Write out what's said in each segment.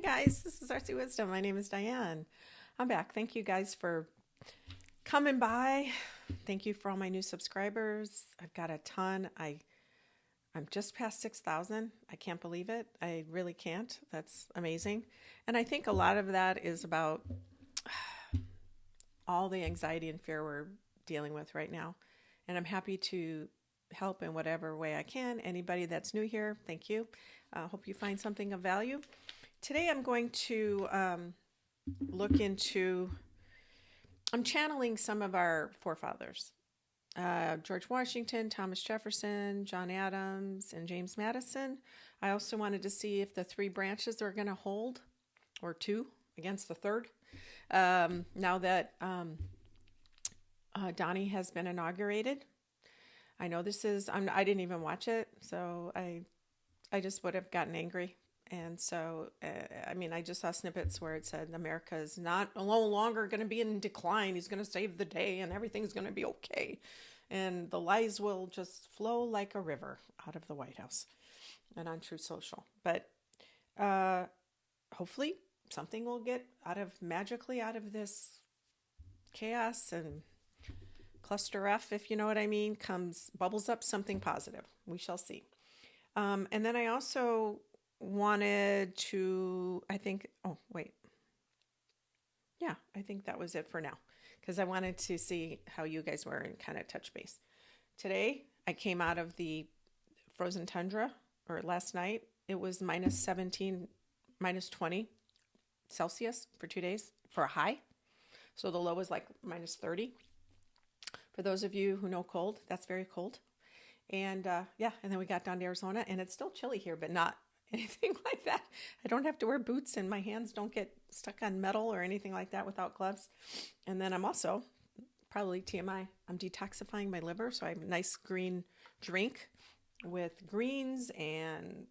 Hey guys, this is ArtsyWisdom. My name is Diane. I'm back. Thank you guys for coming by. Thank you for all my new subscribers. I've got a ton. I'm just past 6,000. I can't believe it. I really can't. That's amazing. And I think a lot of that is about all the anxiety and fear we're dealing with right now. And I'm happy to help in whatever way I can. Anybody that's new here, thank you. Hope you find something of value. Today I'm going to look into, I'm channeling some of our forefathers. George Washington, Thomas Jefferson, John Adams, and James Madison. I also wanted to see if the three branches are going to hold, or two against the third. Now that Donnie has been inaugurated. I know this is, I didn't even watch it, so I just would have gotten angry. And so, I just saw snippets where it said America is no longer going to be in decline. He's going to save the day and everything's going to be okay. And the lies will just flow like a river out of the White House and on Truth Social. But hopefully something will get magically out of this chaos and cluster F, if you know what I mean, bubbles up something positive. We shall see. And then I also wanted to, I think that was it for now, because I wanted to see how you guys were and kind of touch base. Today, I came out of the frozen tundra, or last night, it was minus 17, minus 20 Celsius for 2 days for a high. So the low was like minus 30. For those of you who know cold, that's very cold. And and then we got down to Arizona, and it's still chilly here, but not anything like that. I don't have to wear boots, and my hands don't get stuck on metal or anything like that without gloves. And then I'm also, probably TMI, I'm detoxifying my liver, so I have a nice green drink with greens and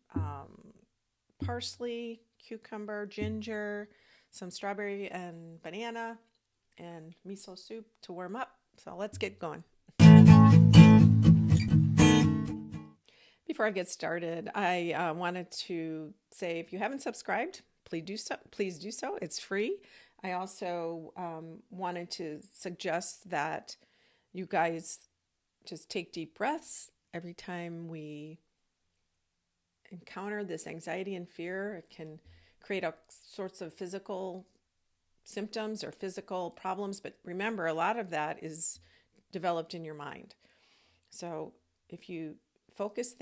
parsley, cucumber, ginger, some strawberry and banana, and miso soup to warm up. So let's get going. Before I get started, I wanted to say, if you haven't subscribed, please do so. It's free. I also wanted to suggest that you guys just take deep breaths every time we encounter this anxiety and fear. It can create all sorts of physical symptoms or physical problems, but remember, a lot of that is developed in your mind. So if you focus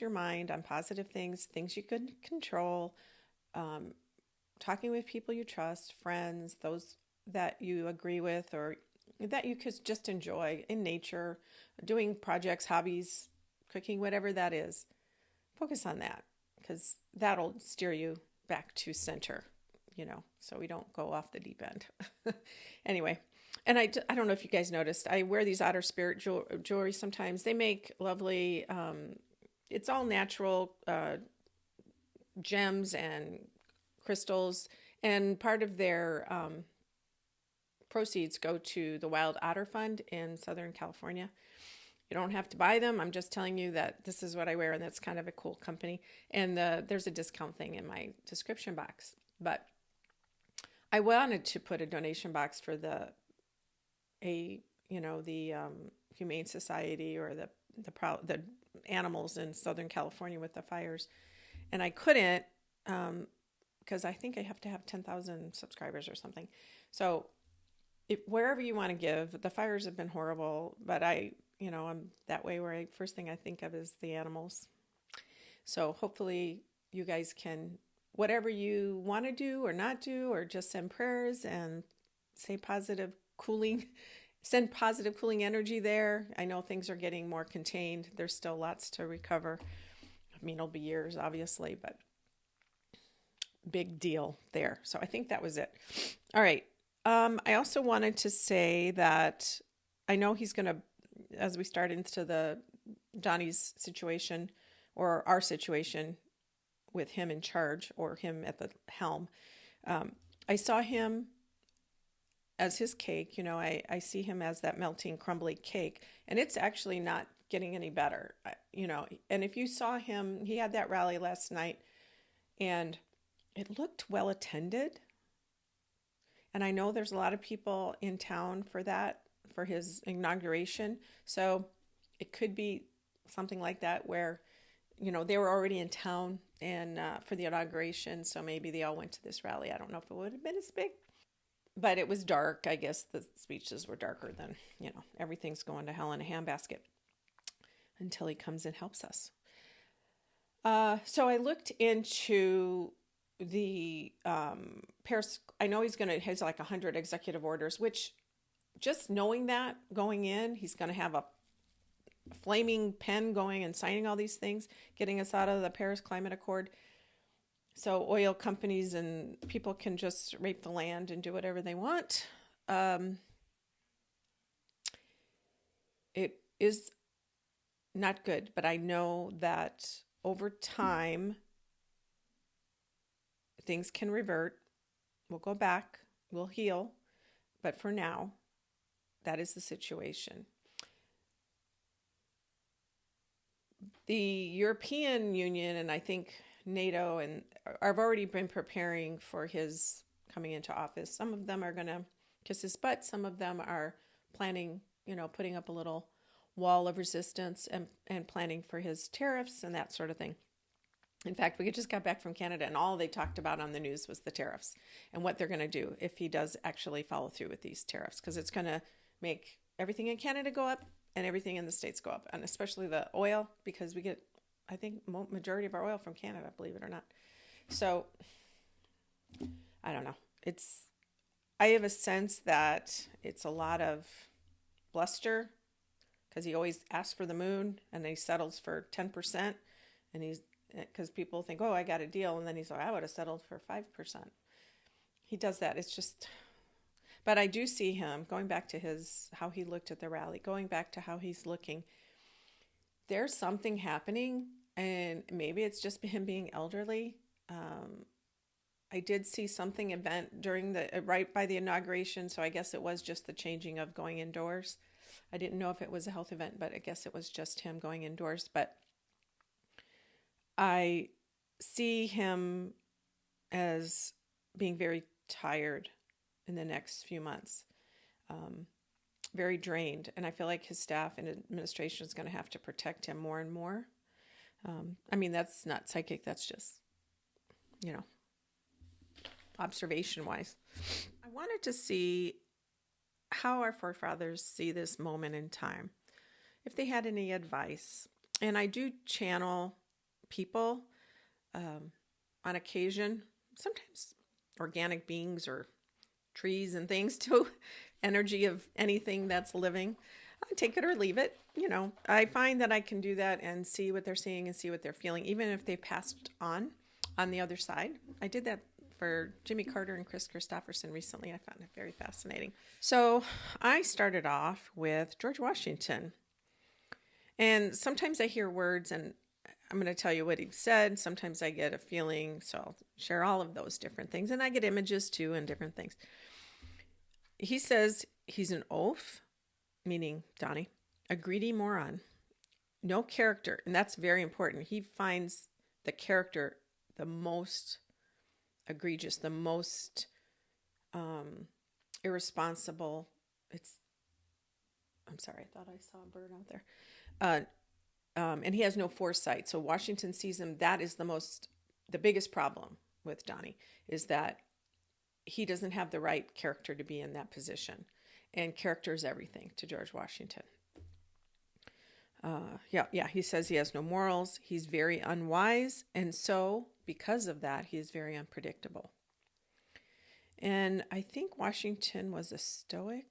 your mind on positive things you can control, talking with people you trust, friends, those that you agree with or that you could just enjoy in nature, doing projects, hobbies, cooking, whatever that is. Focus on that, because that'll steer you back to center, so we don't go off the deep end. Anyway, and I don't know if you guys noticed, I wear these OTTERSPIRIT jewelry sometimes. They make lovely, it's all natural gems and crystals, and part of their proceeds go to the Wild Otter Fund in Southern California. You don't have to buy them. I'm just telling you that this is what I wear, and that's kind of a cool company. And there's a discount thing in my description box. But I wanted to put a donation box for the Humane Society, or the animals in Southern California with the fires, and I couldn't because I think I have to have 10,000 subscribers or something. So wherever you want to give, the fires have been horrible, but I'm that way where first thing I think of is the animals. So hopefully you guys can, whatever you want to do or not do, or just send prayers and send positive cooling energy there. I know things are getting more contained. There's still lots to recover. It'll be years, obviously, but big deal there. So I think that was it. All right. I also wanted to say that I know he's going to, as we start into the Donnie's situation, or our situation with him in charge, or him at the helm, I saw him as his cake. I see him as that melting, crumbly cake, and it's actually not getting any better. And if you saw him, he had that rally last night, and it looked well attended. And I know there's a lot of people in town for that, for his inauguration. So it could be something like that where, they were already in town and for the inauguration. So maybe they all went to this rally. I don't know if it would have been as big, but it was dark. I guess the speeches were darker than, everything's going to hell in a handbasket until he comes and helps us. So I looked into the Paris. I know he's has like 100 executive orders, which just knowing that going in, he's going to have a flaming pen going and signing all these things, getting us out of the Paris Climate Accord. So oil companies and people can just rape the land and do whatever they want. It is not good, but I know that over time, things can revert. We'll go back. We'll heal. But for now, that is the situation. The European Union and I think NATO and have already been preparing for his coming into office. Some of them are going to kiss his butt. Some of them are planning, putting up a little wall of resistance and planning for his tariffs and that sort of thing. In fact, we just got back from Canada and all they talked about on the news was the tariffs and what they're going to do if he does actually follow through with these tariffs, because it's going to make everything in Canada go up and everything in the States go up, and especially the oil, because we get, I think, majority of our oil from Canada, believe it or not. So I don't know. I have a sense that it's a lot of bluster, because he always asks for the moon and then he settles for 10%, and because people think, oh, I got a deal, and then he's like, I would have settled for 5%. He does that. It's just, but I do see him going back to how he looked at the rally, going back to how he's looking. There's something happening, and maybe it's just him being elderly. I did see something event during right by the inauguration, so I guess it was just the changing of going indoors. I didn't know if it was a health event, but I guess it was just him going indoors. But I see him as being very tired in the next few months, very drained. And I feel like his staff and administration is going to have to protect him more and more. I mean, that's not psychic. That's just, observation-wise. I wanted to see how our forefathers see this moment in time, if they had any advice. And I do channel people on occasion, sometimes organic beings or trees and things too, energy of anything that's living. I take it or leave it. I find that I can do that and see what they're seeing and see what they're feeling, even if they passed on the other side. I did that for Jimmy Carter and Chris Christopherson recently. I found it very fascinating. So I started off with George Washington. And sometimes I hear words and I'm going to tell you what he said. Sometimes I get a feeling, so I'll share all of those different things. And I get images too and different things. He says he's an oaf, meaning Donnie, a greedy moron, no character. And that's very important. He finds the character the most egregious, the most irresponsible. I'm sorry, I thought I saw a bird out there. And he has no foresight. So Washington sees him. That is the biggest problem with Donnie, is that he doesn't have the right character to be in that position. And character is everything to George Washington. He says he has no morals. He's very unwise. And so because of that, he is very unpredictable. And I think Washington was a Stoic.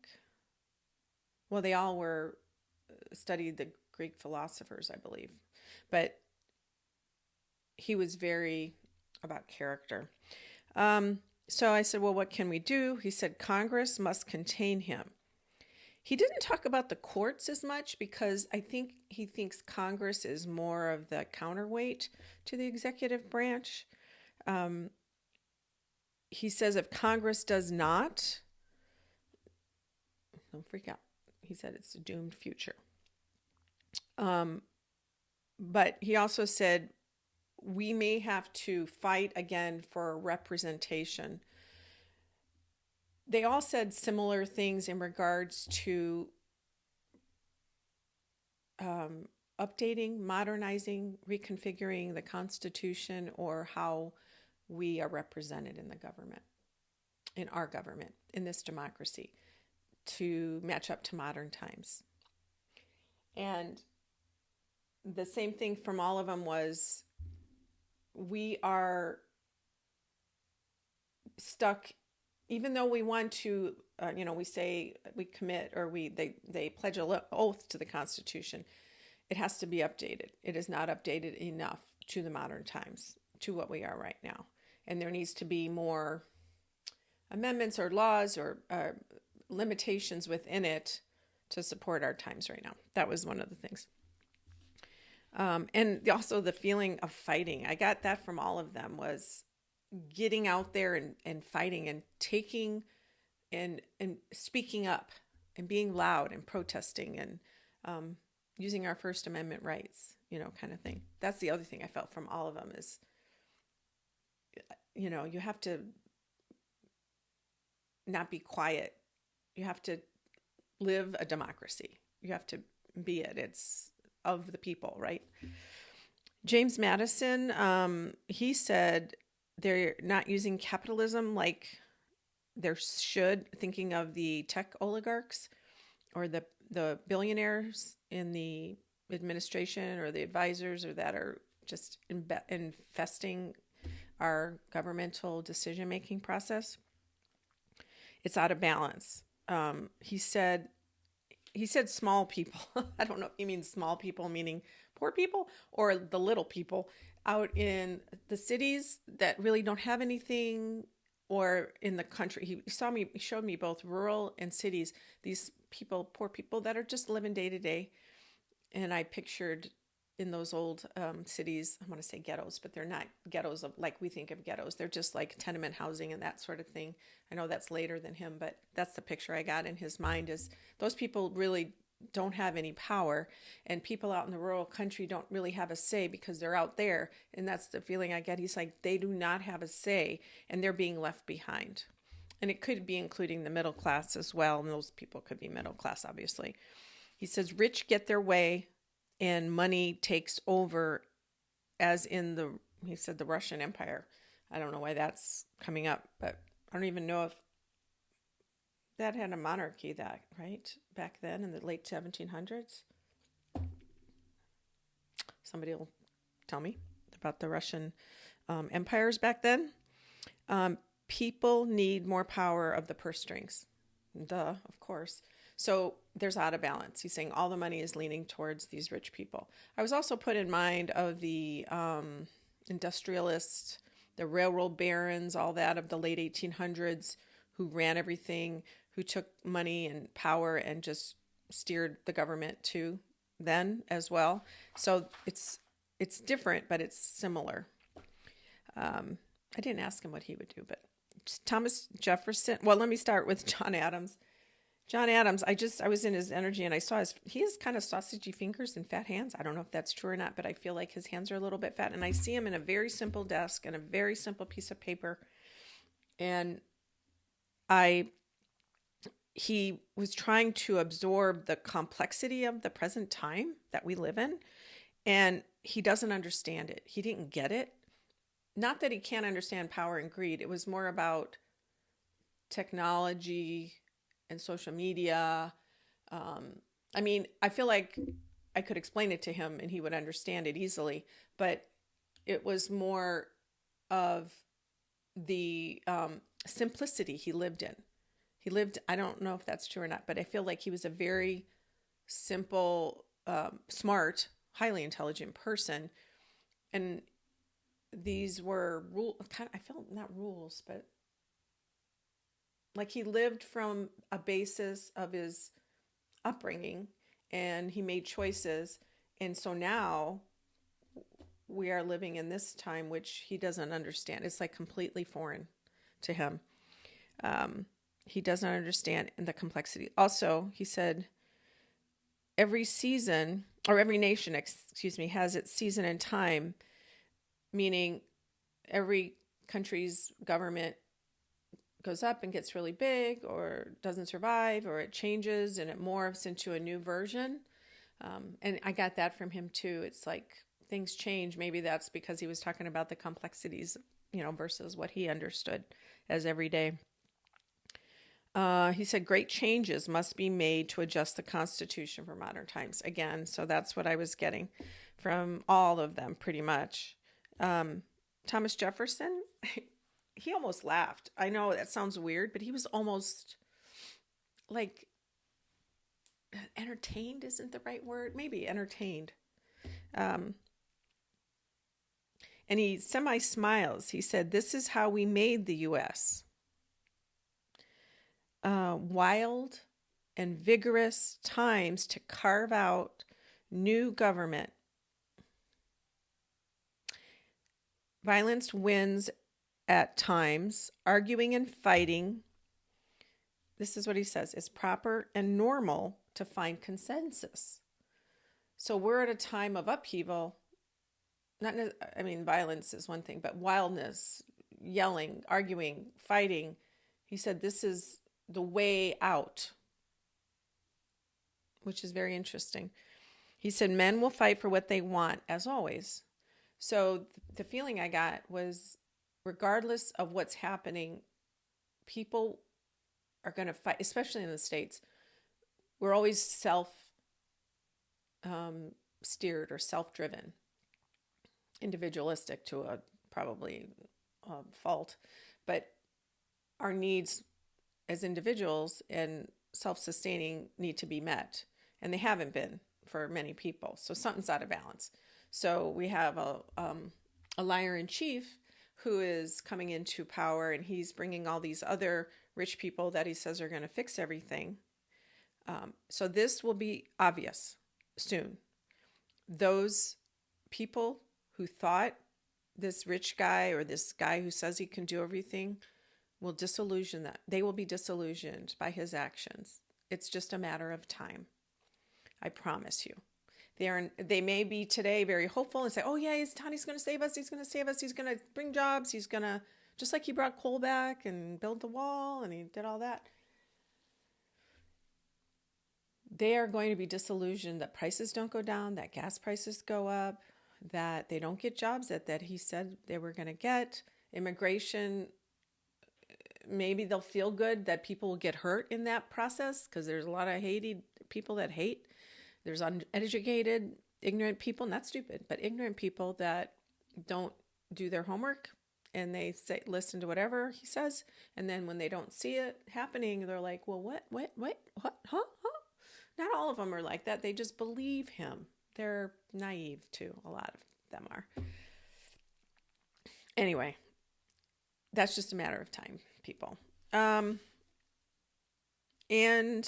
Well, they all studied the Greek philosophers, I believe. But he was very about character. So I said, well, what can we do? He said, Congress must contain him. He didn't talk about the courts as much because I think he thinks Congress is more of the counterweight to the executive branch. He says if Congress does not, don't freak out. He said it's a doomed future. But he also said we may have to fight again for representation. They all said similar things in regards to updating, modernizing, reconfiguring the Constitution, or how we are represented in the government, in our government, in this democracy, to match up to modern times. And the same thing from all of them was, we are stuck, even though we want to, we say we commit, or they pledge an oath to the Constitution. It has to be updated. It is not updated enough to the modern times, to what we are right now. And there needs to be more amendments or laws or limitations within it to support our times right now. That was one of the things. And also the feeling of fighting. I got that from all of them, was getting out there and fighting and taking and speaking up and being loud and protesting and using our First Amendment rights, kind of thing. That's the other thing I felt from all of them is, you have to not be quiet. You have to live a democracy. You have to be it. It's of the people, right? James Madison, he said they're not using capitalism like there should, thinking of the tech oligarchs or the billionaires in the administration or the advisors, or that are just infesting our governmental decision-making process. It's out of balance. He said small people. I don't know if he means small people meaning poor people, or the little people out in the cities that really don't have anything, or in the country. He showed me both rural and cities, these people, poor people that are just living day to day. And I pictured in those old cities, I want to say ghettos, but they're not ghettos like we think of ghettos. They're just like tenement housing and that sort of thing. I know that's later than him, but that's the picture I got in his mind, is those people really don't have any power, and people out in the rural country don't really have a say because they're out there. And that's the feeling I get. He's like, they do not have a say and they're being left behind. And it could be including the middle class as well. And those people could be middle class, obviously. He says, rich get their way and money takes over, as in he said the Russian Empire. I don't know why that's coming up, but I don't even know if that had a monarchy, that, right? Back then in the late 1700s. Somebody will tell me about the Russian empires back then. People need more power of the purse strings. Duh, of course. So there's out of balance. He's saying all the money is leaning towards these rich people. I was also put in mind of the industrialists, the railroad barons, all that of the late 1800s, who ran everything, who took money and power and just steered the government to then as well. So it's different, but it's similar. I didn't ask him what he would do, but Thomas Jefferson. Well, let me start with John Adams. John Adams, I was in his energy and I saw he has kind of sausagey fingers and fat hands. I don't know if that's true or not, but I feel like his hands are a little bit fat. And I see him in a very simple desk and a very simple piece of paper. And he was trying to absorb the complexity of the present time that we live in. And he doesn't understand it. He didn't get it. Not that he can't understand power and greed. It was more about technology and social media. I feel like I could explain it to him and he would understand it easily, but it was more of the simplicity he lived in. I don't know if that's true or not, but I feel like he was a very simple, smart, highly intelligent person. And these were I felt not rules, but like he lived from a basis of his upbringing and he made choices. And so now we are living in this time, which he doesn't understand. It's like completely foreign to him. He doesn't understand the complexity. Also, he said, every nation, has its season and time. meaning every country's government goes up and gets really big or doesn't survive, or it changes and it morphs into a new version. And I got that from him too. It's like things change. Maybe that's because he was talking about the complexities, versus what he understood as everyday. He said great changes must be made to adjust the Constitution for modern times. Again, so that's what I was getting from all of them pretty much. Thomas Jefferson, he almost laughed. I know that sounds weird, but he was almost like entertained isn't the right word. Maybe entertained. And he semi-smiles. He said, "This is how we made the U.S. Wild and vigorous times to carve out new government. Violence wins at times, arguing and fighting." This is what he says, "is proper and normal to find consensus." So we're at a time of upheaval. Violence is one thing, but wildness, yelling, arguing, fighting. He said this is the way out, which is very interesting. He said men will fight for what they want, as always. So the feeling I got was, regardless of what's happening, people are going to fight, especially in the States. We're always self-steered or self-driven, individualistic to a probably fault. But our needs as individuals and self-sustaining need to be met. And they haven't been for many people. So something's out of balance. So we have a liar in chief who is coming into power, and he's bringing all these other rich people that he says are going to fix everything. So this will be obvious soon. Those people who thought this rich guy or this guy who says he can do everything will disillusion that. They will be disillusioned by his actions. It's just a matter of time. I promise you. They may be today very hopeful and say, "Oh yeah, Tony's going to save us. He's going to save us. He's going to bring jobs. He's going to," just like he brought coal back and built the wall and he did all that. They are going to be disillusioned that prices don't go down, that gas prices go up, that they don't get jobs that he said they were going to get. Immigration, maybe they'll feel good that people will get hurt in that process, because there's a lot of people that hate. There's uneducated, ignorant people, not stupid, but ignorant people that don't do their homework, and they listen to whatever he says. And then when they don't see it happening, they're like, "Well, what, huh? Not all of them are like that. They just believe him. They're naive too. A lot of them are. Anyway, that's just a matter of time, people. And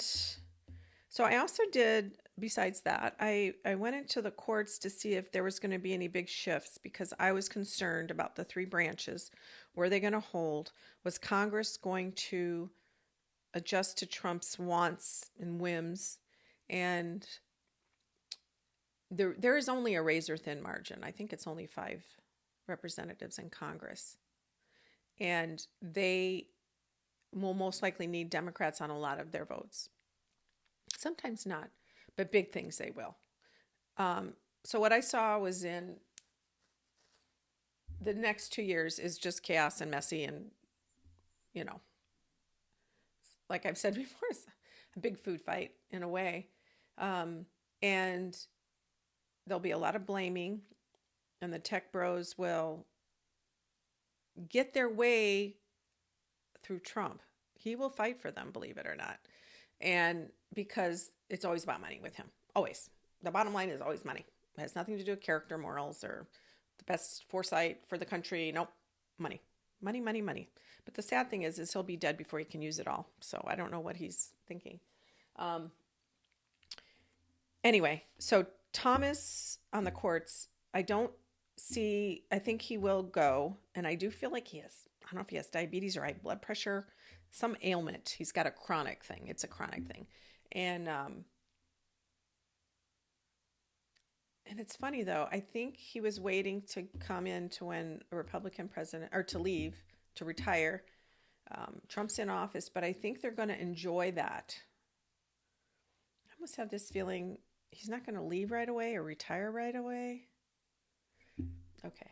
so I also did, besides that, I went into the courts to see if there was going to be any big shifts, because I was concerned about the three branches. Were they going to hold? Was Congress going to adjust to Trump's wants and whims? And there is only a razor-thin margin. I think it's only 5 representatives in Congress. And they will most likely need Democrats on a lot of their votes. Sometimes not, but big things they will. So what I saw was, in the next 2 years is just chaos and messy, and, like I've said before, it's a big food fight in a way. And there'll be a lot of blaming, and the tech bros will get their way through Trump. He will fight for them, believe it or not. And because it's always about money with him. Always. The bottom line is always money. It has nothing to do with character, morals, or the best foresight for the country. Nope. Money. Money, money, money. But the sad thing is he'll be dead before he can use it all. So I don't know what he's thinking. Anyway, so Thomas on the courts, I think he will go. And I do feel like I don't know if he has diabetes or high blood pressure, some ailment. He's got a chronic thing. It's a chronic thing. And And it's funny though, I think he was waiting to come in to win a Republican president, or to leave, to retire. Trump's in office, but I think they're going to enjoy that. I almost have this feeling he's not going to leave right away or retire right away. Okay.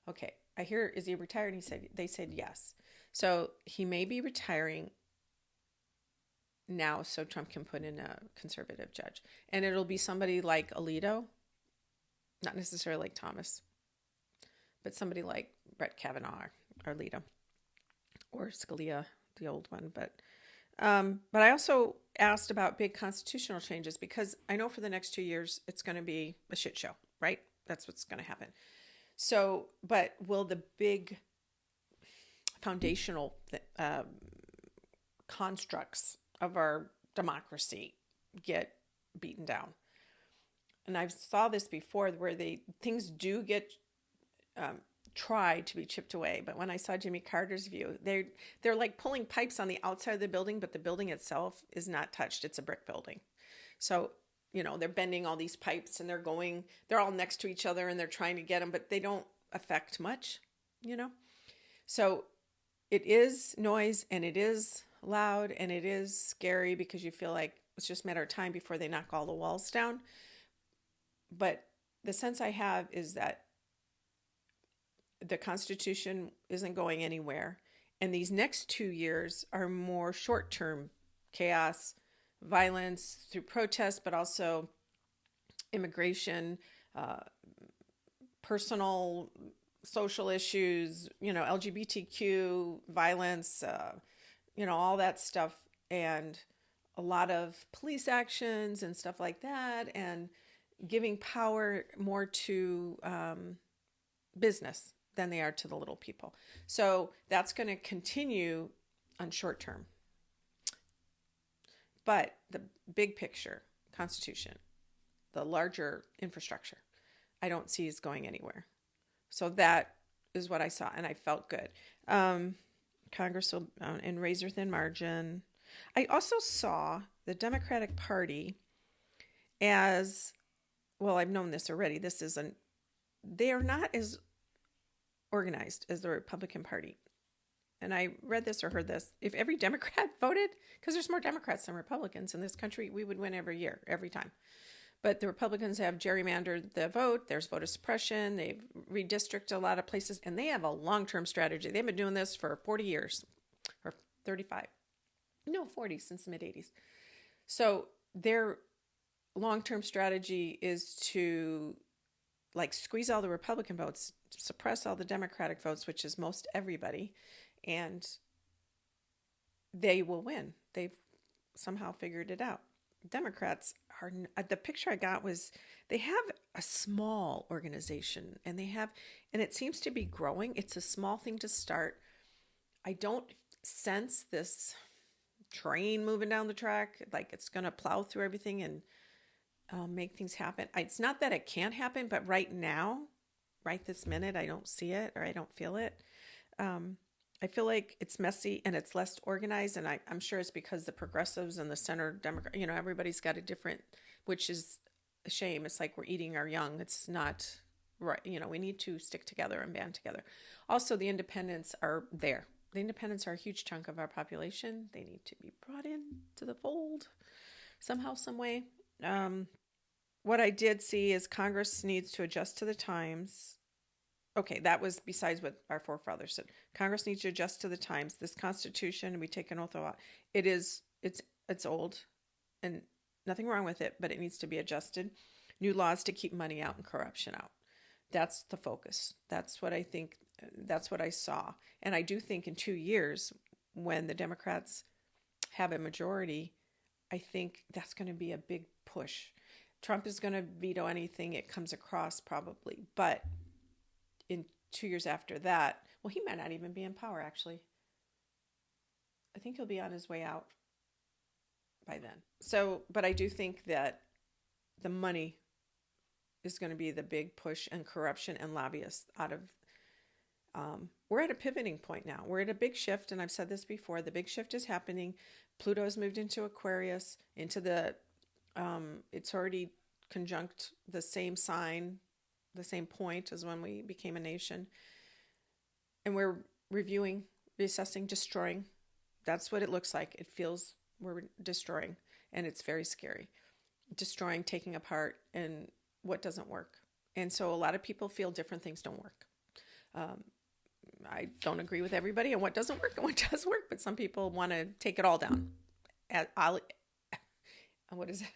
Okay. I hear, is he retired? And they said yes. So he may be retiring now so Trump can put in a conservative judge. And it'll be somebody like Alito, not necessarily like Thomas, but somebody like Brett Kavanaugh or Alito or Scalia, the old one. But I also asked about big constitutional changes because I know for the next 2 years it's going to be a shit show, right? That's what's going to happen. So, but will the big foundational constructs of our democracy get beaten down? And I saw this before where things do get tried to be chipped away. But when I saw Jimmy Carter's view, they're like pulling pipes on the outside of the building, but the building itself is not touched. It's a brick building. So, they're bending all these pipes and they're all next to each other and they're trying to get them, but they don't affect much, So it is noise and it is loud and it is scary because you feel like it's just a matter of time before they knock all the walls down. But the sense I have is that the Constitution isn't going anywhere. And these next 2 years are more short-term chaos, violence through protest, but also immigration, personal, social issues, LGBTQ, violence, all that stuff, and a lot of police actions and stuff like that, and giving power more to business than they are to the little people. So that's going to continue on short term. But the big picture, Constitution, the larger infrastructure, I don't see is going anywhere. So that is what I saw, and I felt good. Congress will, in razor-thin margin. I also saw the Democratic Party as, well, I've known this already. They are not as organized as the Republican Party. And I read this or heard this. If every Democrat voted, because there's more Democrats than Republicans in this country, we would win every year, every time. But the Republicans have gerrymandered the vote. There's voter suppression. They've redistricted a lot of places, and they have a long-term strategy. They've been doing this for 40 years, or 35. No, 40, since the mid-'80s. So their long-term strategy is to squeeze all the Republican votes, suppress all the Democratic votes, which is most everybody, and they will win. They've somehow figured it out. Democrats are, the picture I got was they have a small organization and it seems to be growing. It's a small thing to start. I don't sense this train moving down the track, like it's going to plow through everything and make things happen. It's not that it can't happen, but right now, right this minute, I don't see it or I don't feel it. I feel like it's messy and it's less organized, and I'm sure it's because the progressives and the center Democrat, everybody's got a different, which is a shame. It's like we're eating our young. It's not right. We need to stick together and band together. Also, the independents are there. The independents are a huge chunk of our population. They need to be brought in to the fold somehow, some way. What I did see is Congress needs to adjust to the times. Okay, that was besides what our forefathers said. Congress needs to adjust to the times. This Constitution, we take an oath of, it's old and nothing wrong with it, but it needs to be adjusted. New laws to keep money out and corruption out. That's the focus. That's what I think. That's what I saw. And I do think in 2 years, when the Democrats have a majority, I think that's going to be a big push. Trump is going to veto anything it comes across probably, but in 2 years after that, well, he might not even be in power, actually. I think he'll be on his way out by then. So, but I do think that the money is going to be the big push, and corruption and lobbyists out of, we're at a pivoting point now. We're at a big shift, and I've said this before, the big shift is happening. Pluto's moved into Aquarius, into the It's already conjunct the same sign, the same point as when we became a nation. And we're reviewing, reassessing, destroying. That's what it looks like. It feels we're destroying, and it's very scary. Destroying, taking apart, and what doesn't work. And so a lot of people feel different things don't work. I don't agree with everybody on what doesn't work and what does work, but some people want to take it all down. What is it?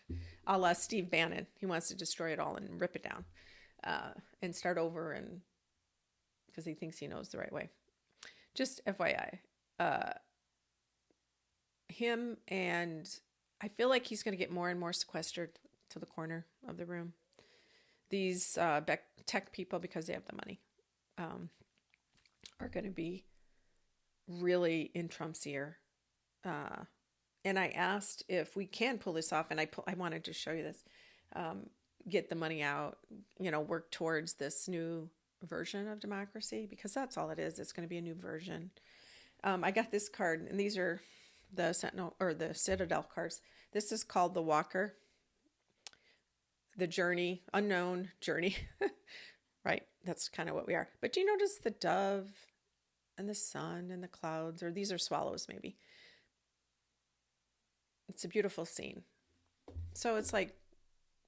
A la Steve Bannon. He wants to destroy it all and rip it down and start over, and because he thinks he knows the right way. Just FYI, him, and I feel like he's going to get more and more sequestered to the corner of the room. These tech people, because they have the money, are going to be really in Trump's ear. And I asked if we can pull this off, and I wanted to show you this, get the money out, work towards this new version of democracy, because that's all it is. It's going to be a new version. I got this card, and these are the Sentinel or the Citadel cards. This is called the Walker, the Journey, unknown journey, right? That's kind of what we are. But do you notice the dove and the sun and the clouds, or these are swallows maybe? It's a beautiful scene. So it's like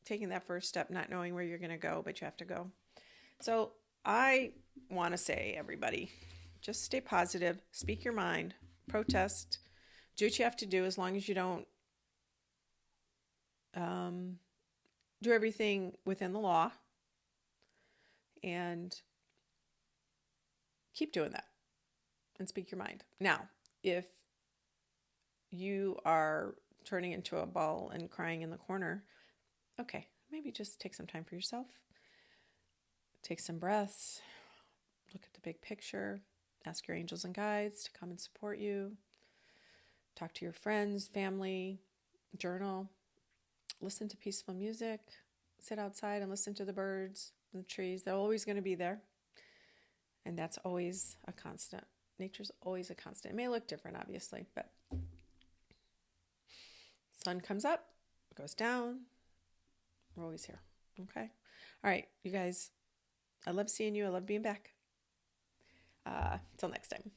taking that first step, not knowing where you're going to go, but you have to go. So I want to say, everybody, just stay positive, speak your mind, protest, do what you have to do, as long as you don't do everything within the law, and keep doing that and speak your mind. Now, if you are turning into a ball and crying in the corner, okay, maybe just take some time for yourself. Take some breaths. Look at the big picture. Ask your angels and guides to come and support you. Talk to your friends, family, journal. Listen to peaceful music. Sit outside and listen to the birds and the trees. They're always going to be there. And that's always a constant. Nature's always a constant. It may look different, obviously, but sun comes up, goes down. We're always here. Okay? All right, you guys. I love seeing you. I love being back. Till next time.